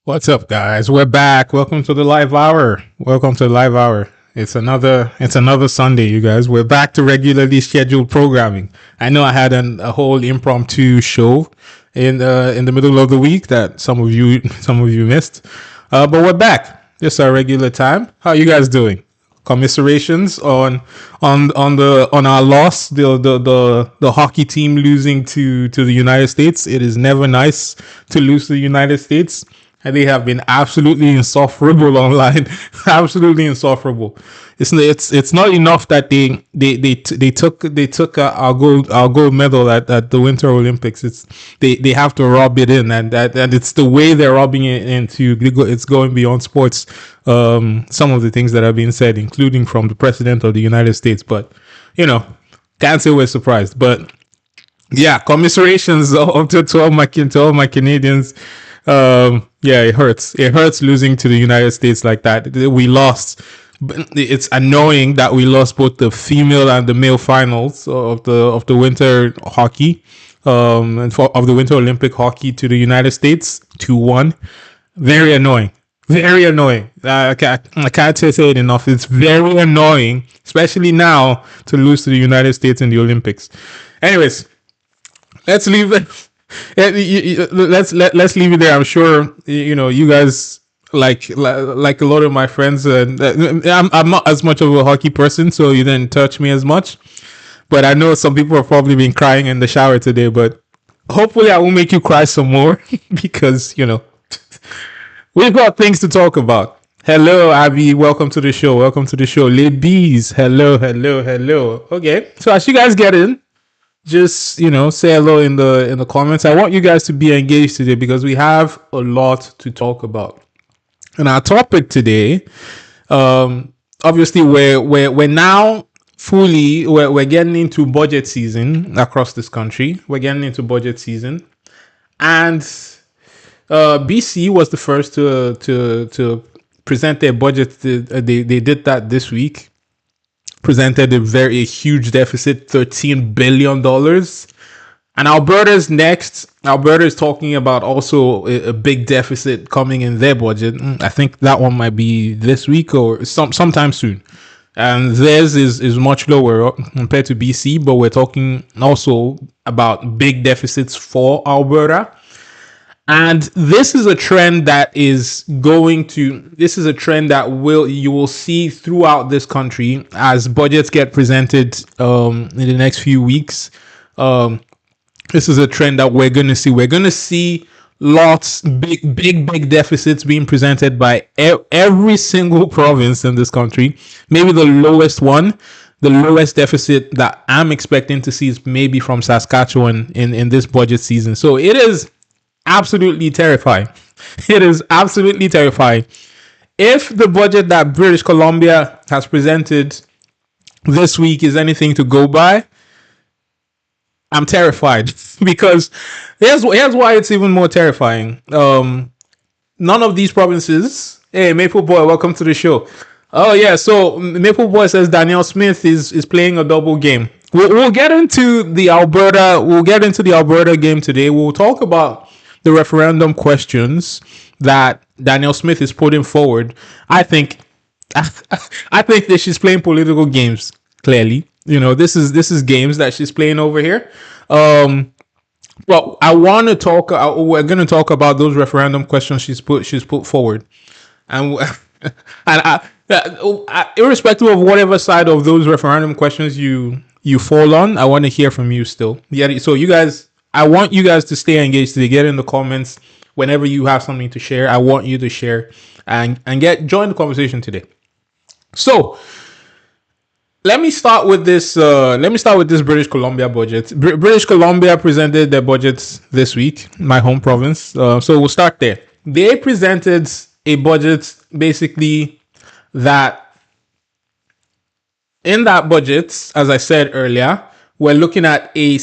What's up, guys? We're back. Welcome to the live hour. Welcome to the live hour. It's another Sunday, you guys. We're back to regularly scheduled programming. I know I had a whole impromptu show in the middle of the week that some of you missed, but we're back. It's our regular time. How you guys doing? Commiserations on our loss, the hockey team losing to the United States. It is never nice to lose to the United States, and they have been absolutely insufferable online. Absolutely insufferable. It's not enough that they took our gold medal at the Winter Olympics. They have to rub it in, and it's the way they're rubbing it into. It's going beyond sports. Some of the things that are being said, including from the president of the United States, but can't say we're surprised. But yeah, commiserations to all my Canadians. Yeah, it hurts. It hurts losing to the United States like that. We lost. It's annoying that we lost both the female and the male finals of the winter hockey, of the Winter Olympic hockey to the United States 2-1. Very annoying. Very annoying. I can't say it enough. It's very annoying, especially now, to lose to the United States in the Olympics. Anyways, let's leave it. Let's leave it there. I'm sure you guys like a lot of my friends. I'm not as much of a hockey person, so you didn't touch me as much. But I know some people have probably been crying in the shower today. But hopefully, I will make you cry some more because we've got things to talk about. Hello, Abby. Welcome to the show. Welcome to the show. Ladies, hello, hello, hello. Okay, so as you guys get in, just say hello in the comments. I want you guys to be engaged today because we have a lot to talk about. And our topic today, obviously, we're now fully we're getting into budget season across this country. We're getting into budget season, and BC was the first to present their budget. They did that this week. Presented a huge deficit, $13 billion. And Alberta's next. Alberta is talking about also a big deficit coming in their budget. I think that one might be this week or sometime soon. And theirs is much lower compared to BC, but we're talking also about big deficits for Alberta. And this is a trend that you will see throughout this country as budgets get presented in the next few weeks. This is a trend that we're going to see. We're going to see lots, big deficits being presented by every single province in this country. Maybe the lowest deficit that I'm expecting to see is maybe from Saskatchewan in this budget season. So it is absolutely terrifying. It is absolutely terrifying. If the budget that British Columbia has presented this week is anything to go by, I'm terrified because here's why it's even more terrifying. None of these provinces. Hey, Maple Boy, welcome to the show. Oh yeah, so Maple Boy says Daniel Smith is playing a double game. We'll get into the Alberta. We'll get into the Alberta game today. We'll talk about the referendum questions that Daniel Smith is putting forward. I think that she's playing political games. Clearly, this is games that she's playing over here. Well, I want to talk. We're going to talk about those referendum questions she's put forward, and irrespective of whatever side of those referendum questions you fall on, I want to hear from you still. Yeah. So you guys. I want you guys to stay engaged today. Get in the comments whenever you have something to share. I want you to share and join the conversation today. So let me start with this. British Columbia budget. British Columbia presented their budgets this week, my home province. So we'll start there. They presented a budget basically that in that budget, as I said earlier, we're looking at a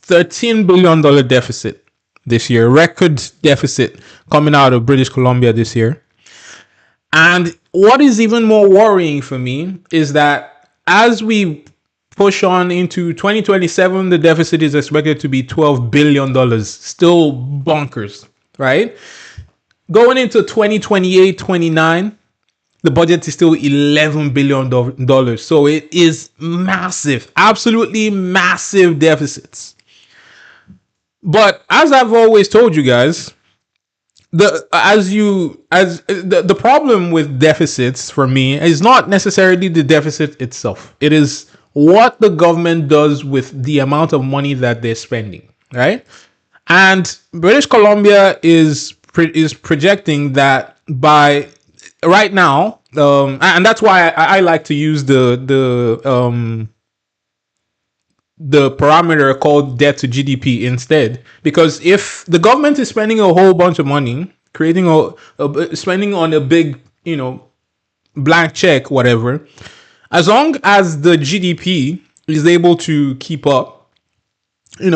$13 billion deficit this year, record deficit coming out of British Columbia this year. And what is even more worrying for me is that as we push on into 2027, the deficit is expected to be $12 billion. Still bonkers, right? Going into 2028-29, the budget is still $11 billion. So it is massive, absolutely massive deficits. But as I've always told you guys, the problem with deficits for me is not necessarily the deficit itself. It is what the government does with the amount of money that they're spending, right? And British Columbia is projecting that by right now, and that's why I like to use the parameter called debt to GDP instead, because if the government is spending a whole bunch of money, creating spending on a big, blank check, whatever, as long as the GDP is able to keep up,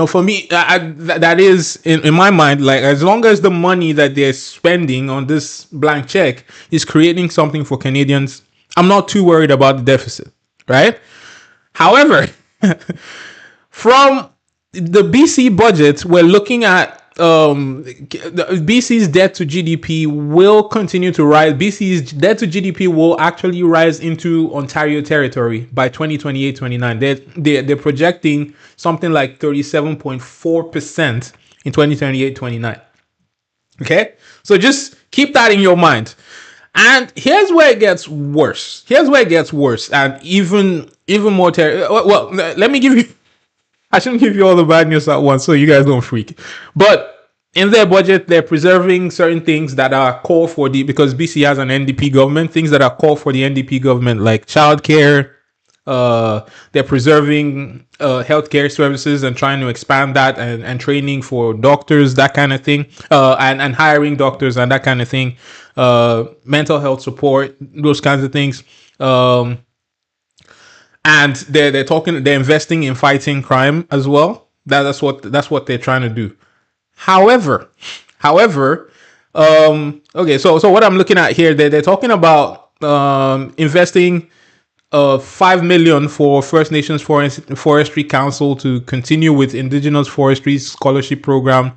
for me, that is in my mind, like, as long as the money that they're spending on this blank check is creating something for Canadians, I'm not too worried about the deficit, right? However, from the BC budget, we're looking at BC's debt to GDP will continue to rise. BC's debt to GDP will actually rise into Ontario territory by 2028-29. They're projecting something like 37.4% in 2028-29. Okay, so just keep that in your mind. And here's where it gets worse. And even more well, let me give you. I shouldn't give you all the bad news at once so you guys don't freak. But in their budget, they're preserving certain things that are core for because BC has an NDP government, things that are core for the NDP government, like childcare. They're preserving healthcare services and trying to expand that, and training for doctors, that kind of thing, and hiring doctors and that kind of thing, mental health support, those kinds of things. And they're investing in fighting crime as well. That's what they're trying to do. However, okay, so what I'm looking at here, they're talking about investing $5 million for First Nations Forestry Council to continue with Indigenous Forestry Scholarship Program,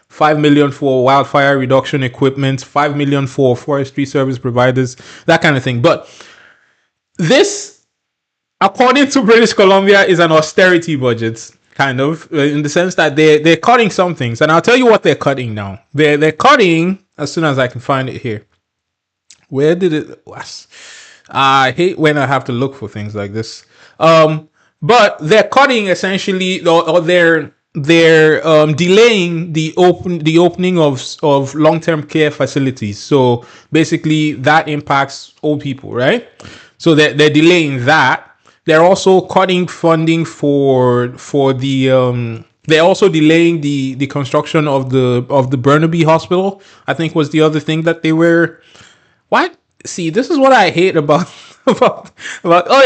$5 million for wildfire reduction equipment, $5 million for forestry service providers, that kind of thing. But this, according to British Columbia, is an austerity budget, kind of, in the sense that they're cutting some things. And I'll tell you what they're cutting now. They're cutting, as soon as I can find it here. Where did it was? I hate when I have to look for things like this. But they're cutting essentially, or they're delaying the opening of long-term care facilities. So basically, that impacts old people, right? So they're delaying that. They're also cutting funding for the. They're also delaying the construction of the Burnaby Hospital, I think, was the other thing that they were. What? See, this is what I hate about. Oh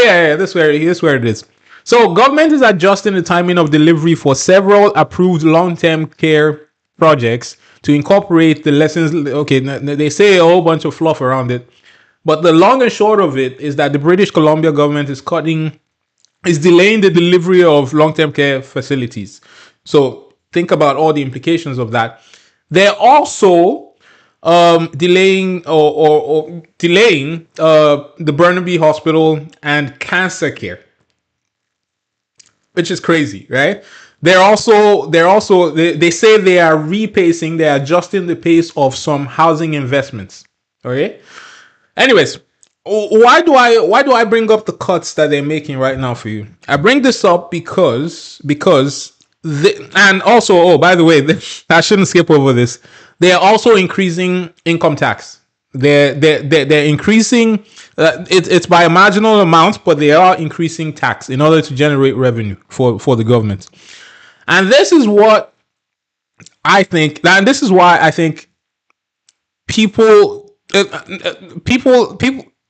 yeah, this where it is. So government is adjusting the timing of delivery for several approved long-term care projects to incorporate the lessons. Okay, they say a whole bunch of fluff around it. But the long and short of it is that the British Columbia government is delaying the delivery of long-term care facilities. So think about all the implications of that. They're also delaying the Burnaby Hospital and cancer care, which is crazy, right? They say they are repacing, they're adjusting the pace of some housing investments. Okay. Anyways, why do I bring up the cuts that they're making right now for you? I bring this up because and also, oh, by the way, I shouldn't skip over this. They are also increasing income tax. They're increasing. It's by a marginal amount, but they are increasing tax in order to generate revenue for the government. And this is what I think. And this is why I think people.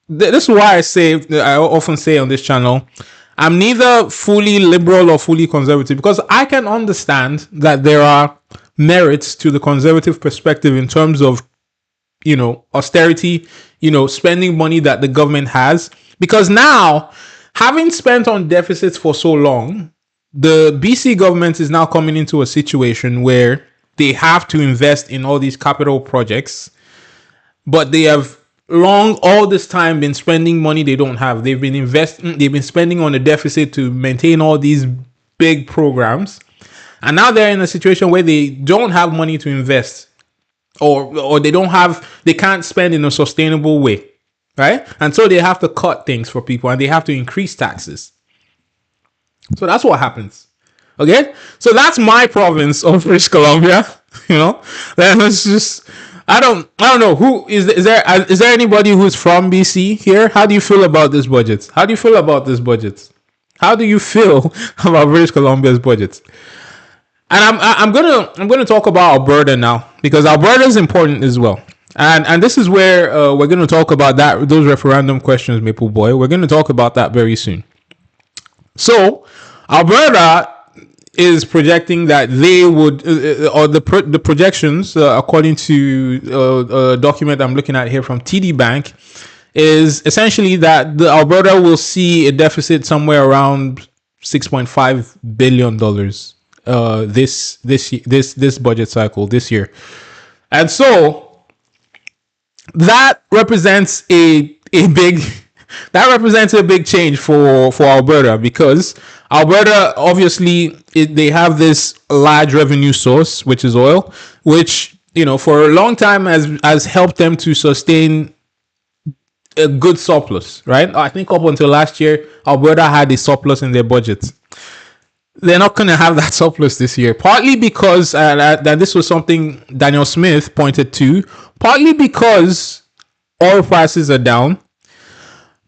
This is why I often say on this channel, I'm neither fully liberal or fully conservative, because I can understand that there are merits to the conservative perspective in terms of, austerity, spending money that the government has, because now, having spent on deficits for so long, the BC government is now coming into a situation where they have to invest in all these capital projects. but they have long all this time been spending money they don't have. They've been spending on a deficit to maintain all these big programs. And now they're in a situation where they don't have money to invest, or they can't spend in a sustainable way, right? And so they have to cut things for people, and they have to increase taxes. So that's what happens. Okay, so that's my province of British Columbia. Then let's just. I don't know who is there. Is there anybody who's from BC here? How do you feel about this budget? How do you feel about this budget? How do you feel about British Columbia's budget? And I'm gonna talk about Alberta now, because Alberta is important as well. And this is where we're gonna talk about those referendum questions, Maple Boy. We're gonna talk about that very soon. So Alberta is projecting that they would, or the projections, according to a document I'm looking at here from TD Bank, is essentially that the Alberta will see a deficit somewhere around $6.5 billion this budget cycle this year. And so that represents a big change for Alberta, because Alberta, obviously, they have this large revenue source, which is oil, which, for a long time has helped them to sustain a good surplus, right? I think up until last year, Alberta had a surplus in their budget. They're not going to have that surplus this year, partly because that this was something Daniel Smith pointed to, partly because oil prices are down.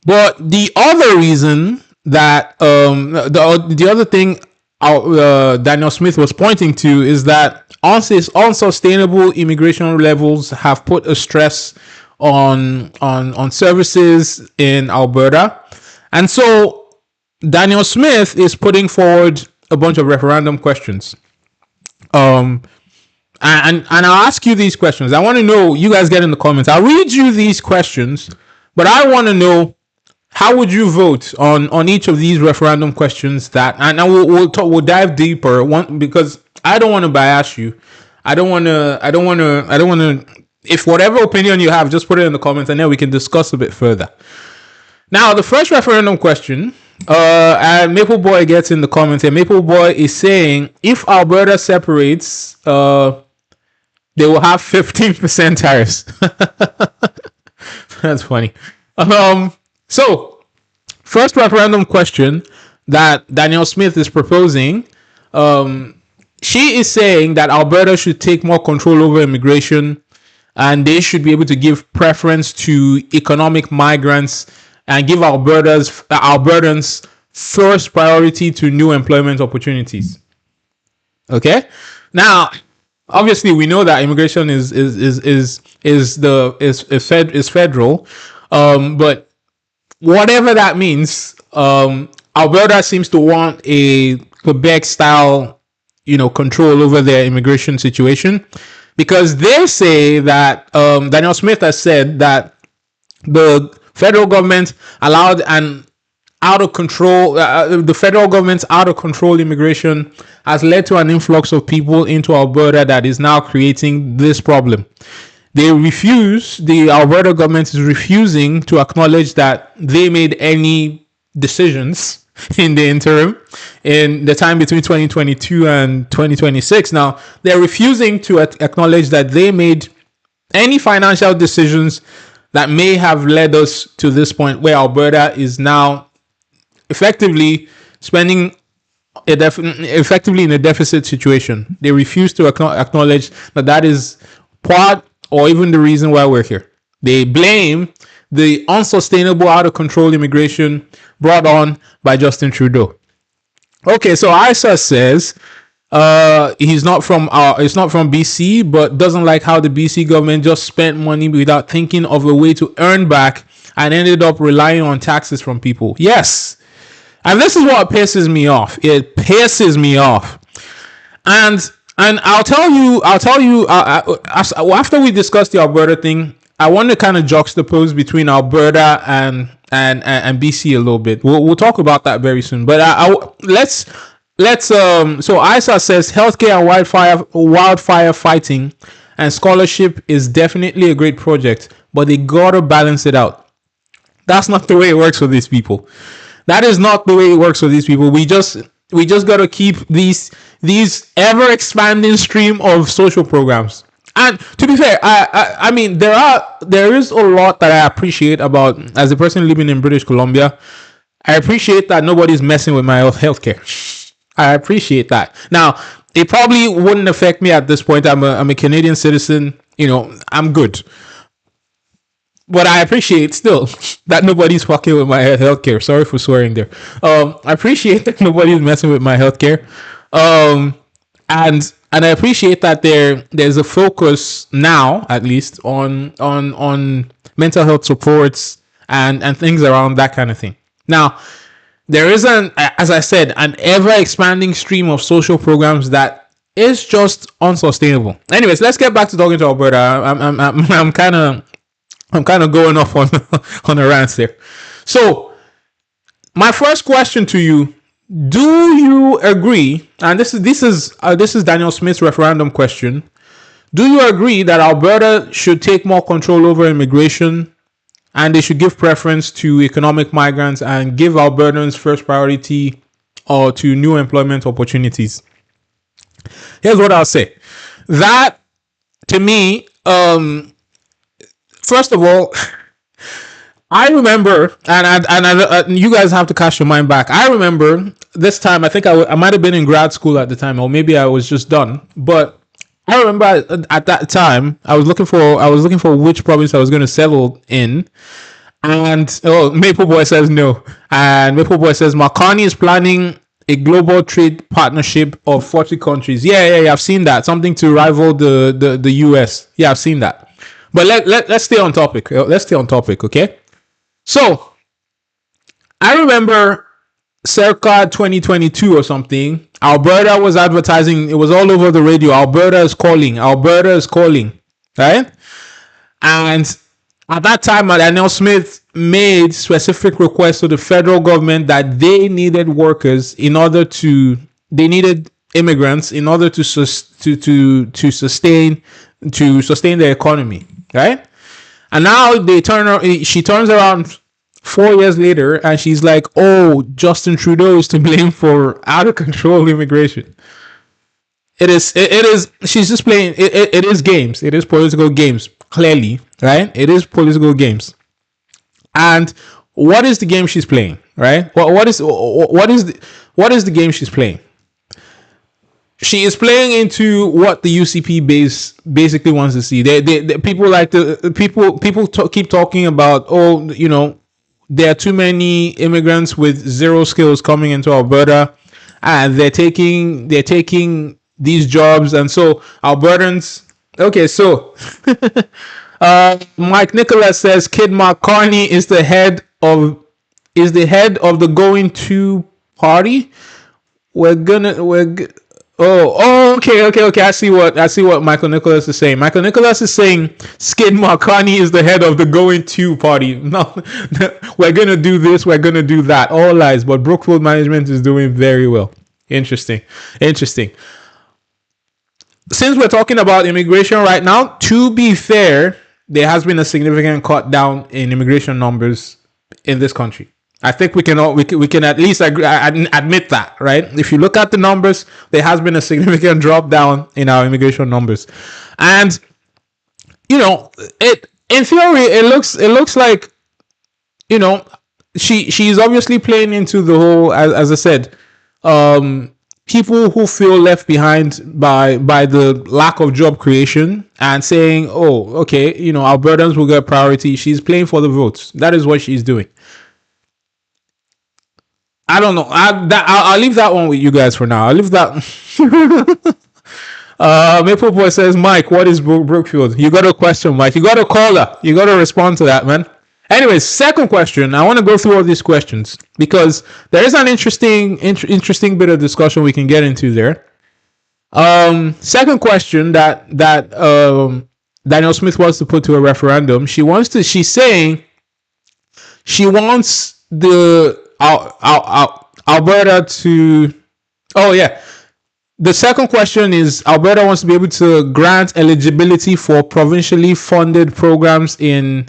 But the other reason that the other thing Daniel Smith was pointing to is that unsustainable immigration levels have put a stress on services in Alberta. And so Daniel Smith is putting forward a bunch of referendum questions. And I'll ask you these questions. I want to know, you guys get in the comments. I'll read you these questions, but I want to know, how would you vote on each of these referendum questions? And we'll dive deeper, because I don't want to bias you. I don't want to. If whatever opinion you have, just put it in the comments, and then we can discuss a bit further. Now, the first referendum question, and Maple Boy gets in the comments, and Maple Boy is saying, if Alberta separates, they will have 15% tariffs. That's funny. So, first referendum question that Daniel Smith is proposing, she is saying that Alberta should take more control over immigration, and they should be able to give preference to economic migrants and give Albertans first priority to new employment opportunities. Okay? Now, obviously, we know that immigration is federal, but whatever that means, Alberta seems to want a Quebec-style, control over their immigration situation, because they say that Daniel Smith has said that the federal government allowed an out of control, the federal government's out of control immigration has led to an influx of people into Alberta that is now creating this problem. The Alberta government is refusing to acknowledge that they made any decisions in the interim in the time between 2022 and 2026. Now, they're refusing to acknowledge that they made any financial decisions that may have led us to this point where Alberta is now effectively spending effectively in a deficit situation. They refuse to acknowledge that is part or even the reason why we're here. They blame the unsustainable, out of control immigration brought on by Justin Trudeau. Okay, so Isa says he's not from BC, but doesn't like how the BC government just spent money without thinking of a way to earn back and ended up relying on taxes from people. Yes, and this is what pisses me off. It pisses me off, and I'll tell you. After we discuss the Alberta thing, I want to kind of juxtapose between Alberta and BC a little bit. We'll talk about that very soon. But let's so Isa says healthcare and wildfire fighting and scholarship is definitely a great project, but they gotta balance it out. That's not the way it works for these people. That is not the way it works for these people. We just gotta keep these ever expanding stream of social programs. And to be fair, I mean there is a lot that I appreciate about, as a person living in British Columbia. I appreciate that nobody's messing with my healthcare. I appreciate that. Now, it probably wouldn't affect me at this point. I'm a Canadian citizen. I'm good. But I appreciate still that nobody's fucking with my healthcare. Sorry for swearing there. I appreciate that nobody's messing with my healthcare. And I appreciate that there's a focus now, at least, on mental health supports and things around that kind of thing. Now, there is as I said, an ever expanding stream of social programs that is just unsustainable. Anyways, let's get back to talking to Alberta. I'm kind of going off on a rant there. So, my first question to you: do you agree? And this is Daniel Smith's referendum question. Do you agree that Alberta should take more control over immigration, and they should give preference to economic migrants and give Albertans first priority or to new employment opportunities? Here's what I'll say. That, to me, first of all, I remember, and you guys have to cast your mind back. I remember this time, I think I might have been in grad school at the time, or maybe I was just done. But I remember at that time, I was looking for which province I was going to settle in. And Maple Boy says no. And Maple Boy says Marconi is planning a global trade partnership of 40 countries. Yeah, I've seen that. Something to rival the US. Yeah, I've seen that. But let's stay on topic. Okay? So, I remember circa 2022 or something, Alberta was advertising. It was all over the radio. Alberta is calling, right? And at that time, Daniel Smith made specific requests to the federal government that they needed immigrants in order to sustain their economy, right? And now she turns around 4 years later and she's like, oh, Justin Trudeau is to blame for out of control immigration. It is, she's just playing, it is games. It is political games, clearly, right? It is political games. And what is the game she's playing, right? What is the game she's playing? She is playing into what the UCP base basically wants to see. People keep talking about, there are too many immigrants with zero skills coming into Alberta, and they're taking these jobs, and so Albertans. Okay, so Mike Nicholas says Kid Marconi is the head of the going to party. Okay. I see what Michael Nicholas is saying. Michael Nicholas is saying Skid Marconi is the head of the going to party. No, we're gonna do this, we're gonna do that. All lies, but Brookfield management is doing very well. Interesting. Since we're talking about immigration right now, to be fair, there has been a significant cut down in immigration numbers in this country. I think we can at least admit that, right? If you look at the numbers, there has been a significant drop down in our immigration numbers, and it in theory it looks like she's obviously playing into the whole, as I said, people who feel left behind by the lack of job creation and saying, oh, okay, Albertans will get priority. She's playing for the votes. That is what she's doing. I don't know. I'll leave that one with you guys for now. I'll leave that. Maple Boy says, Mike, what is Brookfield? You got a question, Mike. You got a caller. You got to respond to that, man. Anyways, second question. I want to go through all these questions because there is an interesting bit of discussion we can get into there. Second question that Daniel Smith wants to put to a referendum. She's saying she wants the Alberta to. Oh yeah, The second question is Alberta wants to be able to grant eligibility for provincially funded programs in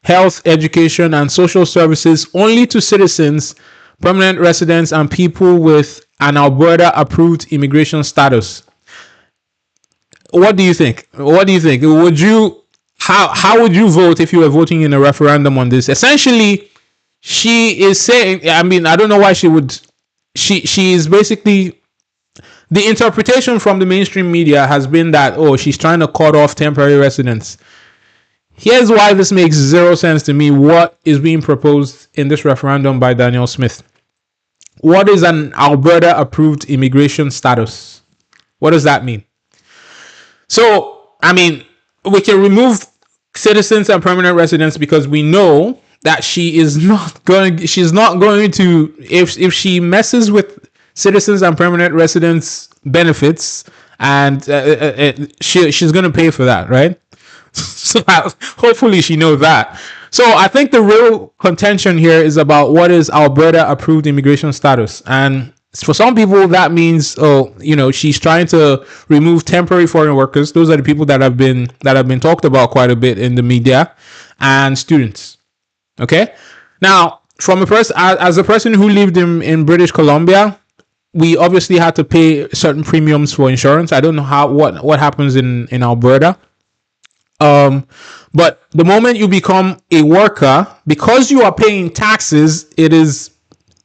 health, education, and social services only to citizens, permanent residents, and people with an Alberta approved immigration status. What do you think? What do you think? Would you how would you vote if you were voting in a referendum on this? Essentially, she is saying, I mean, I don't know why she would, she is basically, the interpretation from the mainstream media has been that, oh, she's trying to cut off temporary residents. Here's why this makes zero sense to me. What is being proposed in this referendum by Danielle Smith? What is an Alberta approved immigration status? What does that mean? So, I mean, we can remove citizens and permanent residents because we know that she's not going to, if she messes with citizens and permanent residents benefits, and she's going to pay for that, right? So hopefully she knows that. So I think the real contention here is about what is Alberta approved immigration status. And for some people that means, oh, you know, she's trying to remove temporary foreign workers. Those are the people that have been talked about quite a bit in the media, and students. Okay? Now, from a person, as a person who lived in British Columbia, we obviously had to pay certain premiums for insurance. I don't know what happens in Alberta. But the moment you become a worker, because you are paying taxes,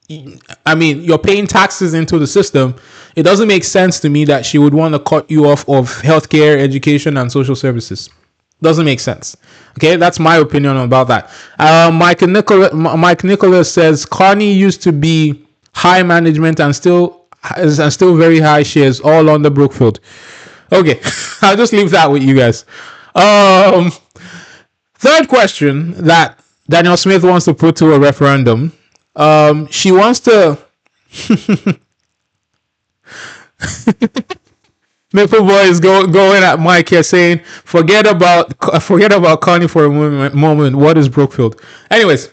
you're paying taxes into the system. It doesn't make sense to me that she would want to cut you off of healthcare, education, and social services. Doesn't make sense. Okay, that's my opinion about that. Mike Nicholas says Carney used to be high management and still very high shares all under Brookfield. Okay, I'll just leave that with you guys. Third question that Danielle Smith wants to put to a referendum. She wants to Maple Boy is going at Mike here saying, forget about Connie for a moment. What is Brookfield? Anyways,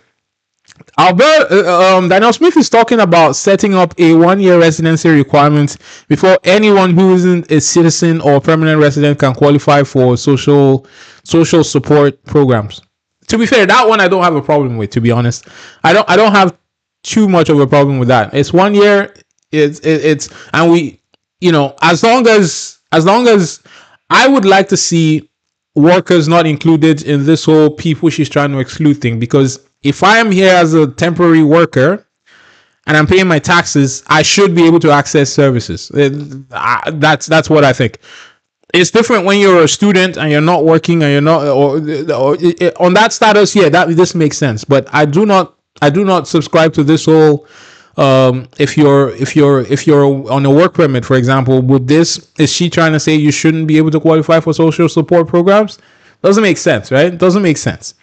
Danielle Smith is talking about setting up a 1-year residency requirement before anyone who isn't a citizen or permanent resident can qualify for social support programs. To be fair, that one I don't have a problem with. To be honest, I don't have too much of a problem with that. It's 1 year. It's and we, you know, as long as I would like to see workers not included in this whole people she's trying to exclude thing, because if I am here as a temporary worker and I'm paying my taxes, I should be able to access services. That's what I think. It's different when you're a student and you're not working and you're not, or on that status. Yeah, this makes sense. But I do not subscribe to this whole. If you're on a work permit, for example, is she trying to say you shouldn't be able to qualify for social support programs? Doesn't make sense, right? Doesn't make sense.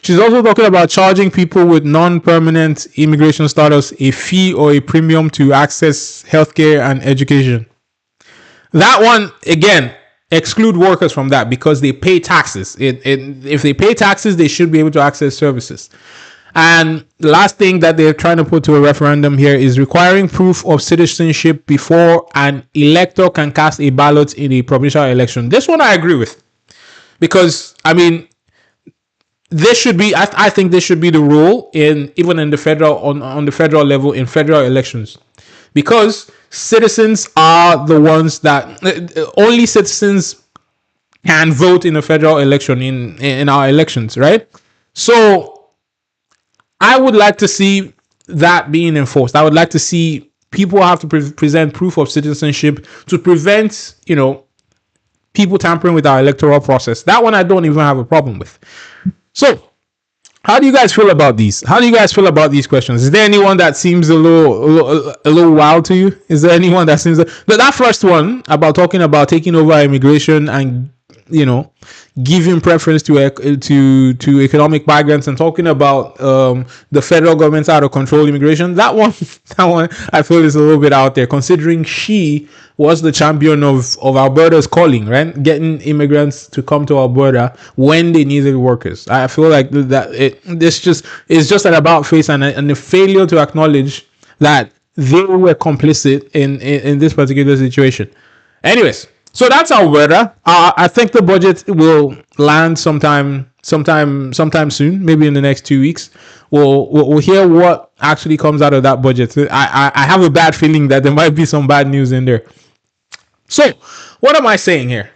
She's also talking about charging people with non-permanent immigration status a fee or a premium to access healthcare and education. That one, again, exclude workers from that because they pay taxes. If they pay taxes, they should be able to access services. And the last thing that they're trying to put to a referendum here is requiring proof of citizenship before an elector can cast a ballot in a provincial election. This one I agree with, because I mean, this should be. I think this should be the rule even in the federal on the federal level in federal elections, because citizens are the ones that only citizens can vote in a federal election in our elections, right? So I would like to see that being enforced. I would like to see people have to present proof of citizenship to prevent, people tampering with our electoral process. That one I don't even have a problem with. So, how do you guys feel about these? How do you guys feel about these questions? Is there anyone that seems a little wild to you? Is there anyone that seems that first one about talking about taking over immigration and giving preference to economic migrants and talking about the federal government's out of control immigration? That one I feel is a little bit out there, considering she was the champion of Alberta's calling, right? Getting immigrants to come to Alberta when they needed workers. I feel like this is just an about face and a failure to acknowledge that they were complicit in this particular situation. Anyways, so that's Alberta. I think the budget will land sometime soon, maybe in the next 2 weeks. We'll hear what actually comes out of that budget. I have a bad feeling that there might be some bad news in there. So, what am I saying here?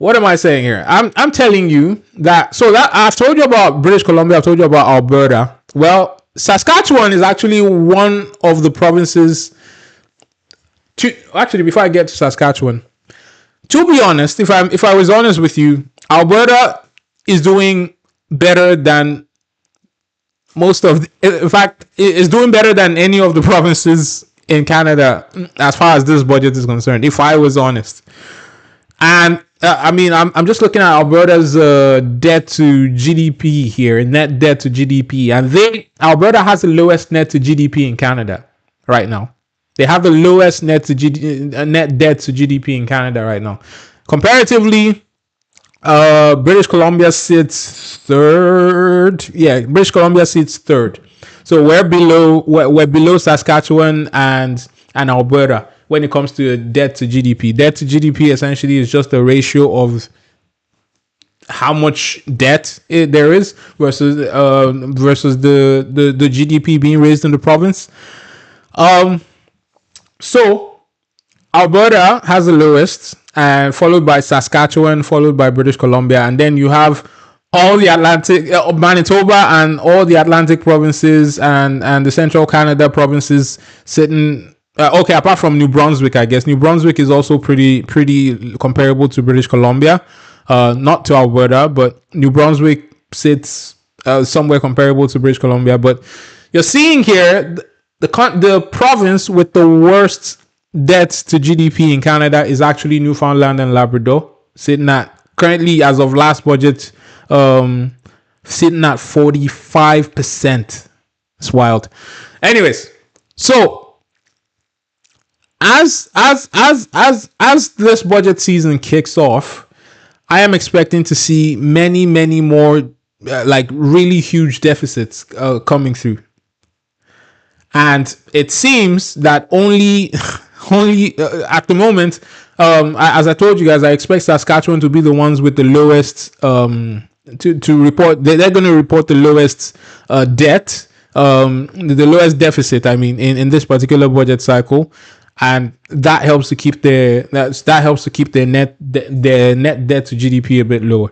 I'm telling you that. So that I've told you about British Columbia. I've told you about Alberta. Well, Saskatchewan is actually one of the provinces. Actually, before I get to Saskatchewan, to be honest, if I was honest with you, Alberta is doing better than most of. In fact, is doing better than any of the provinces in Canada as far as this budget is concerned. If I was honest, and I mean, I'm just looking at Alberta's debt to GDP here, net debt to GDP, and Alberta has the lowest net to GDP in Canada right now. They have the lowest net debt to GDP in Canada right now. Comparatively, British Columbia sits third. Yeah, British Columbia sits third. So we're below Saskatchewan and Alberta when it comes to debt to GDP. Debt to GDP essentially is just a ratio of how much debt there is versus the GDP being raised in the province. So Alberta has the lowest, and followed by Saskatchewan, followed by British Columbia, and then you have all the Atlantic, Manitoba, and all the Atlantic provinces and the Central Canada provinces sitting. Okay, apart from New Brunswick, I guess New Brunswick is also pretty comparable to British Columbia, not to Alberta, but New Brunswick sits somewhere comparable to British Columbia. But you're seeing here the province with the worst debt to GDP in Canada is actually Newfoundland and Labrador, sitting at currently, as of last budget, sitting at 45%. It's wild. Anyways, so as this budget season kicks off, I am expecting to see many more like really huge deficits coming through. And it seems that only at the moment, as I told you guys, I expect Saskatchewan to be the ones with the lowest to report. They're going to report the lowest debt, the lowest deficit. I mean, in this particular budget cycle, and that helps to keep their net debt to GDP a bit lower.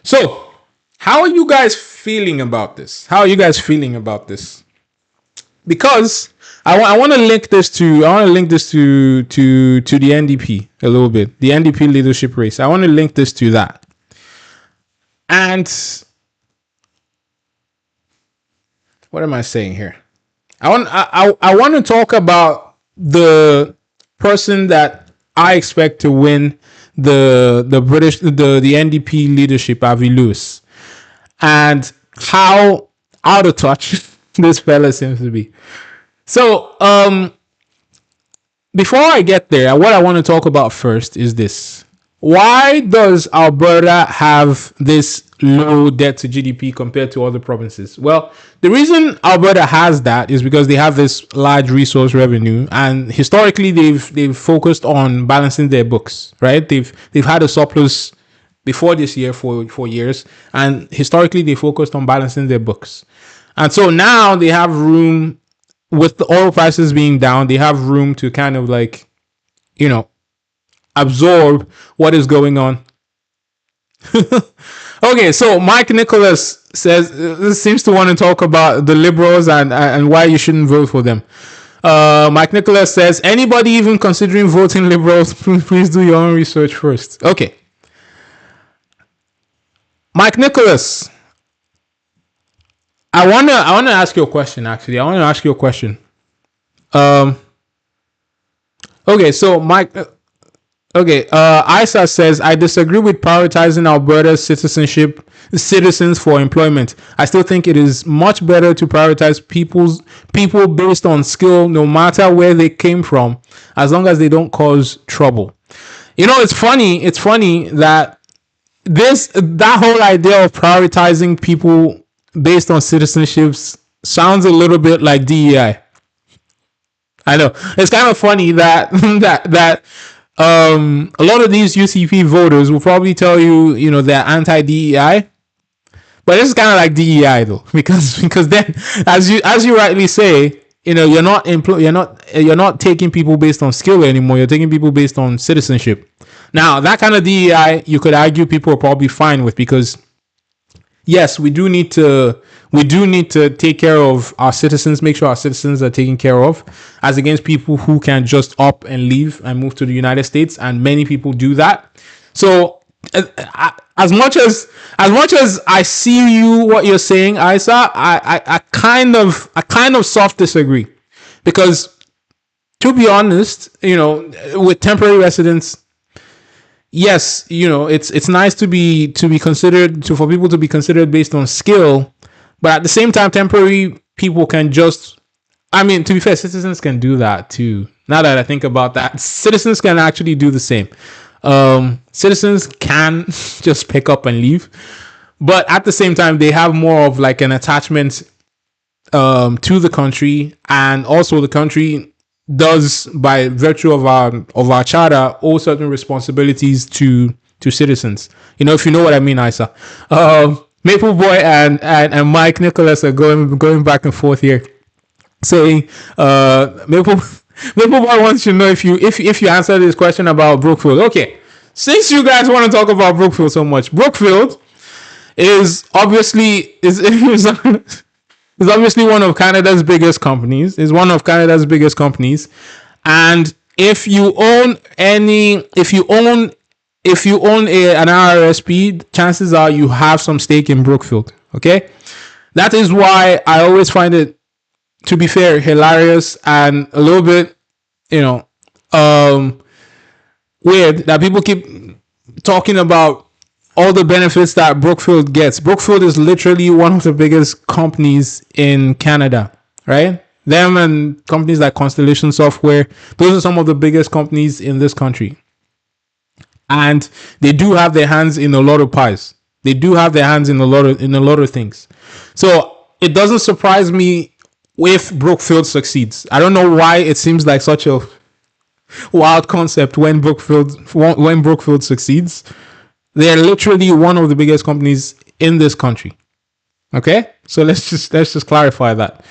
So, how are you guys feeling about this? Because I want to link this to the NDP a little bit, the NDP leadership race. I want to link this to that, and what am I saying here? I want to talk about the person that I expect to win the NDP leadership, Avi Lewis, and how out of touch this fella seems to be. So, before I get there, what I want to talk about first is this. Why does Alberta have this low debt to GDP compared to other provinces? Well, the reason Alberta has that is because they have this large resource revenue, and historically they've focused on balancing their books, right? They've had a surplus before this year for years, and historically they focused on balancing their books. And so now they have room, with the oil prices being down, they have room to kind of like, absorb what is going on. Okay, so Mike Nicholas seems to want to talk about the Liberals and why you shouldn't vote for them. Mike Nicholas says, anybody even considering voting Liberals, please do your own research first. Okay. Mike Nicholas, I wanna ask you a question. Actually, Okay, so Mike. Isa says, I disagree with prioritizing Alberta's citizens for employment. I still think it is much better to prioritize people based on skill, no matter where they came from, as long as they don't cause trouble. It's funny that that whole idea of prioritizing people based on citizenships sounds a little bit like DEI. I know it's kind of funny that a lot of these UCP voters will probably tell you, they're anti DEI, but this is kind of like DEI though, because then, as you rightly say, you're not taking people based on skill anymore. You're taking people based on citizenship. Now, that kind of DEI, you could argue people are probably fine with, because yes, we do need to take care of our citizens, make sure our citizens are taken care of, as against people who can just up and leave and move to the United States, and many people do that. So as much as I see what you're saying, Isa, I kind of soft disagree, because to be honest, with temporary residents, yes, it's nice to be considered, for people to be considered based on skill, but at the same time, temporary people can just, to be fair, citizens can do that too. Now that I think about that, citizens can actually do the same. Citizens can just pick up and leave, but at the same time, they have more of like an attachment to the country, and also the country does, by virtue of our charter, owe certain responsibilities to citizens. If you know what I mean, Isa. Maple Boy and Mike Nicholas are going back and forth here, saying Maple Boy wants to know if you answer this question about Brookfield. Okay, since you guys want to talk about Brookfield so much, Brookfield is obviously is obviously one of Canada's biggest companies. Is one of Canada's biggest companies, and if you own an RRSP, chances are you have some stake in Brookfield. Okay, that is why I always find it, to be fair, hilarious and a little bit, weird that people keep talking about all the benefits that Brookfield gets. Brookfield is literally one of the biggest companies in Canada, right? Them and companies like Constellation Software, those are some of the biggest companies in this country. And they do have their hands in a lot of pies. They do have their hands in a lot of things. So it doesn't surprise me if Brookfield succeeds. I don't know why it seems like such a wild concept when Brookfield succeeds. They're literally one of the biggest companies in this country. Okay, so let's just clarify that.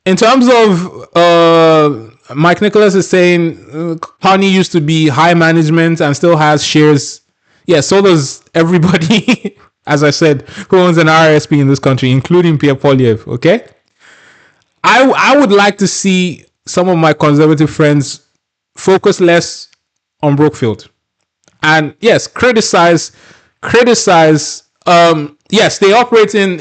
In terms of Mike Nicholas is saying Carney used to be high management and still has shares. Yeah, so does everybody, as I said, who owns an RSP in this country, including Pierre Poilievre. Okay, I would like to see some of my conservative friends focus less on Brookfield. And yes, criticize. Yes, they operate in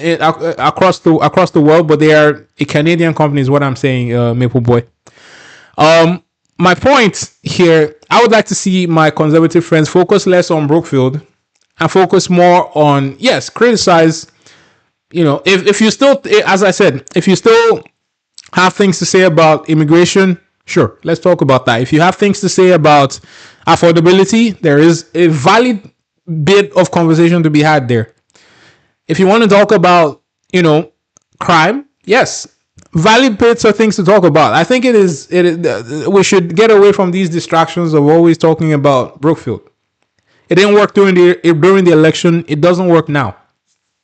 across the world, but they are a Canadian company, is what I'm saying, Maple Boy. My point here, I would like to see my conservative friends focus less on Brookfield and focus more on, yes, criticize. If you still, as I said, if you still have things to say about immigration, sure, let's talk about that. If you have things to say about affordability, there is a valid bit of conversation to be had there. If you want to talk about, crime, yes, valid bits of things to talk about. I think we should get away from these distractions of always talking about Brookfield. It didn't work during the election. It doesn't work now.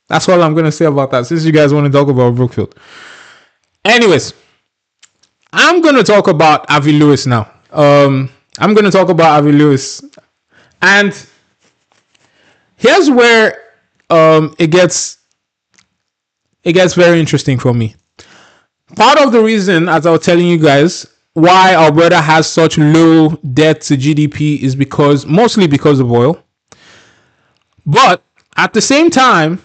That's all I'm going to say about that, since you guys want to talk about Brookfield. Anyways, I'm going to talk about Avi Lewis now. I'm going to talk about Avi Lewis. And here's where it gets very interesting for me. Part of the reason, as I was telling you guys, why Alberta has such low debt to GDP is mostly because of oil. But at the same time,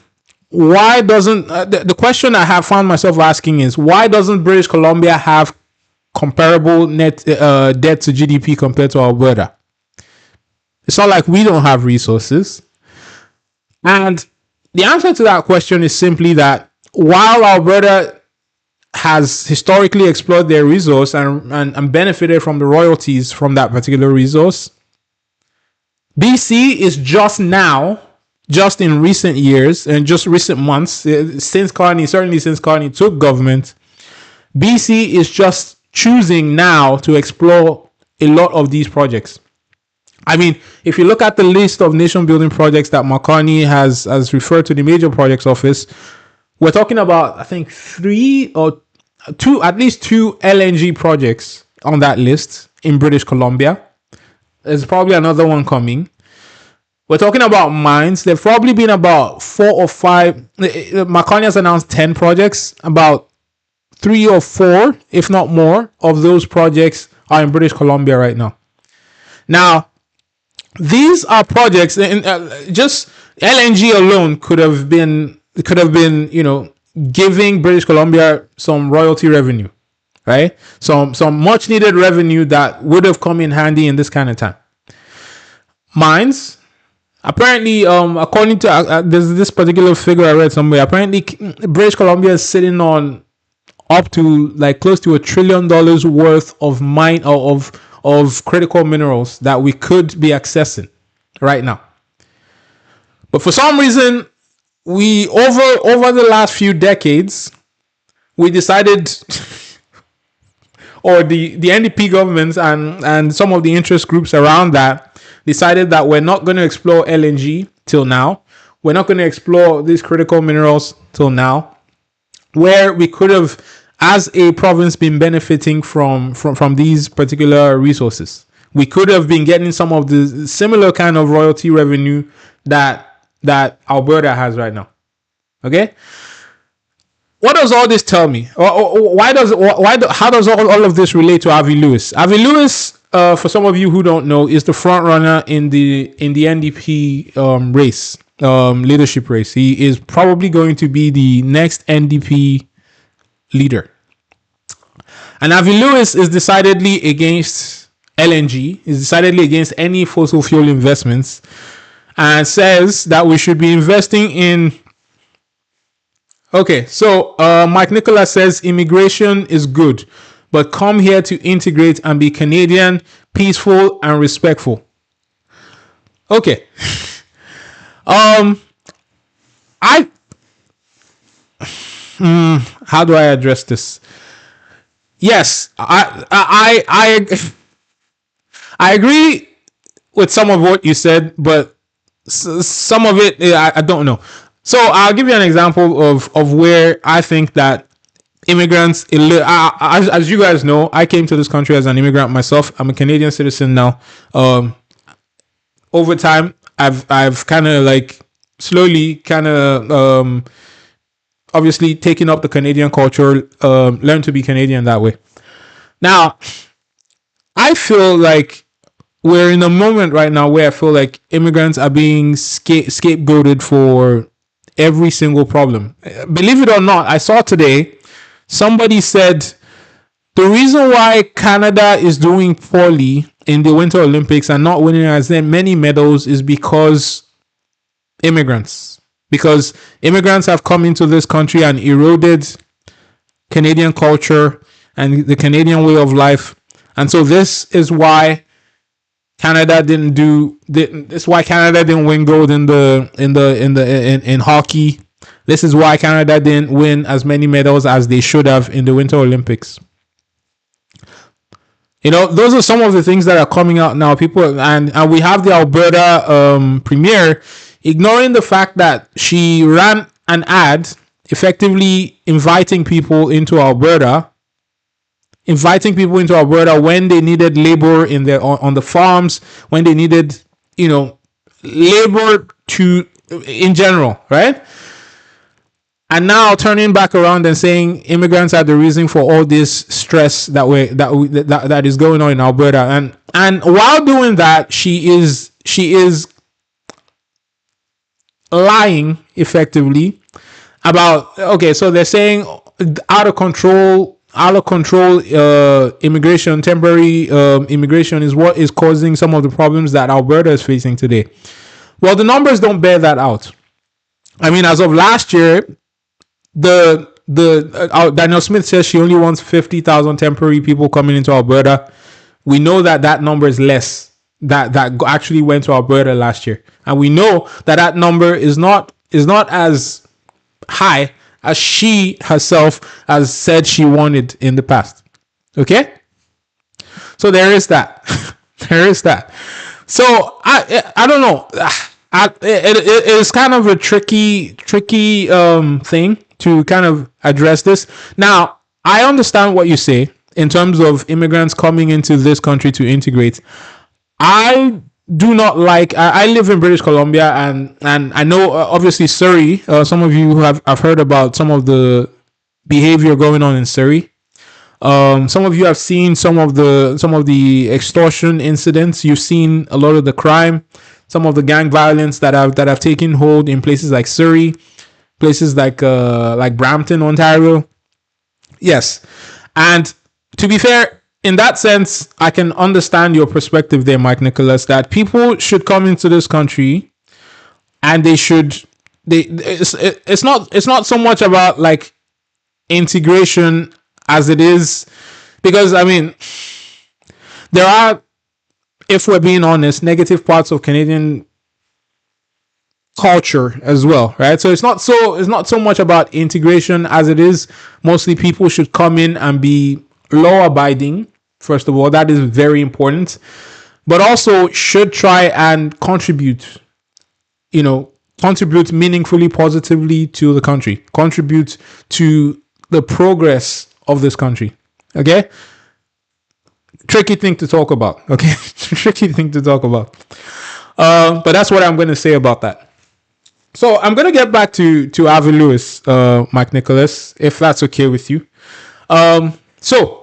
why doesn't the question I have found myself asking is, why doesn't British Columbia have comparable net debt to GDP compared to Alberta? It's not like we don't have resources. And the answer to that question is simply that while Alberta has historically explored their resource and benefited from the royalties from that particular resource, BC is just in recent years and just recent months, since Carney took government, BC is just choosing now to explore a lot of these projects. I mean, if you look at the list of nation building projects that Makani has referred to the major projects office, we're talking about, I think, at least two LNG projects on that list in British Columbia. There's probably another one coming. We're talking about mines. There've probably been about 4 or 5. Makani has announced 10 projects. About 3 or 4, if not more, of those projects are in British Columbia right now. Now, these are projects, just LNG alone could have been, giving British Columbia some royalty revenue, right? Some much needed revenue that would have come in handy in this kind of time. Mines, apparently, according to there's this particular figure I read somewhere. Apparently, British Columbia is sitting on up to like close to $1 trillion worth of mine or of critical minerals that we could be accessing right now. But for some reason, we over the last few decades, we decided, or the NDP governments and some of the interest groups around that decided that we're not going to explore LNG till now. We're not going to explore these critical minerals till now, where we could have, as a province, been benefiting from these particular resources. We could have been getting some of the similar kind of royalty revenue that Alberta has right now. Okay? What does all this tell me? How does all of this relate to Avi Lewis? Avi Lewis, for some of you who don't know, is the front runner in the NDP race, leadership race. He is probably going to be the next NDP leader. And Avi Lewis is decidedly against LNG, is decidedly against any fossil fuel investments, and says that we should be investing in. Okay, so Mike Nicholas says immigration is good, but come here to integrate and be Canadian, peaceful and respectful. Okay. How do I address this? Yes, I agree with some of what you said, but some of it I don't know. So I'll give you an example of where I think that immigrants, as you guys know, I came to this country as an immigrant myself. I'm a Canadian citizen now. Over time, I've kind of like slowly kind of obviously taking up the Canadian culture, learn to be Canadian that way. Now, I feel like we're in a moment right now where I feel like immigrants are being scapegoated for every single problem. Believe it or not, I saw today, somebody said the reason why Canada is doing poorly in the Winter Olympics and not winning as many medals is because immigrants have come into this country and eroded Canadian culture and the Canadian way of life. And so this is why Canada didn't win gold in hockey. This is why Canada didn't win as many medals as they should have in the Winter Olympics. Those are some of the things that are coming out now. People and we have the Alberta premier ignoring the fact that she ran an ad effectively inviting people into Alberta when they needed labor on the farms, when they needed, labor in general, right? And now turning back around and saying immigrants are the reason for all this stress that is going on in Alberta. And while doing that, she is lying effectively about, okay, so they're saying out of control immigration, temporary immigration is what is causing some of the problems that Alberta is facing today. Well, the numbers don't bear that out. I mean, as of last year, Daniel Smith says she only wants 50,000 temporary people coming into Alberta. We know that number is less that actually went to Alberta last year, and we know that number is not as high as she herself has said she wanted in the past. Okay? So there is that. There is that. So I don't know. It is kind of a tricky thing to kind of address this. Now, I understand what you say in terms of immigrants coming into this country to integrate. I do not like. I live in British Columbia, and I know obviously Surrey. Some of you have heard about some of the behavior going on in Surrey. Some of you have seen some of the extortion incidents. You've seen a lot of the crime, some of the gang violence that have taken hold in places like Surrey, places like Brampton, Ontario. Yes, and to be fair, in that sense, I can understand your perspective there, Mike Nicholas, that people should come into this country and it's not so much about like integration as it is, because I mean, there are, if we're being honest, negative parts of Canadian culture as well, right? So it's not so much about integration as it is mostly people should come in and be law abiding. First of all, that is very important, but also should try and contribute meaningfully, positively to the country, contribute to the progress of this country. Okay? Tricky thing to talk about. Okay? Tricky thing to talk about. But that's what I'm going to say about that. So I'm going to get back to Avi Lewis, Mike Nicholas, if that's okay with you. So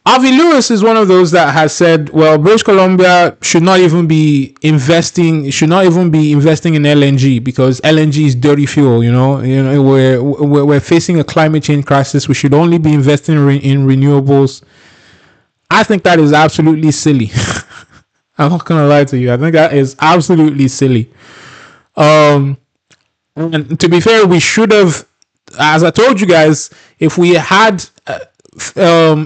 Avi Lewis is one of those that has said, well, British Columbia should not even be investing in LNG because LNG is dirty fuel. We're facing a climate change crisis. We should only be investing in renewables. I think that is absolutely silly. I'm not gonna lie to you. I think that is absolutely silly. And to be fair, we should have, as I told you guys, if we had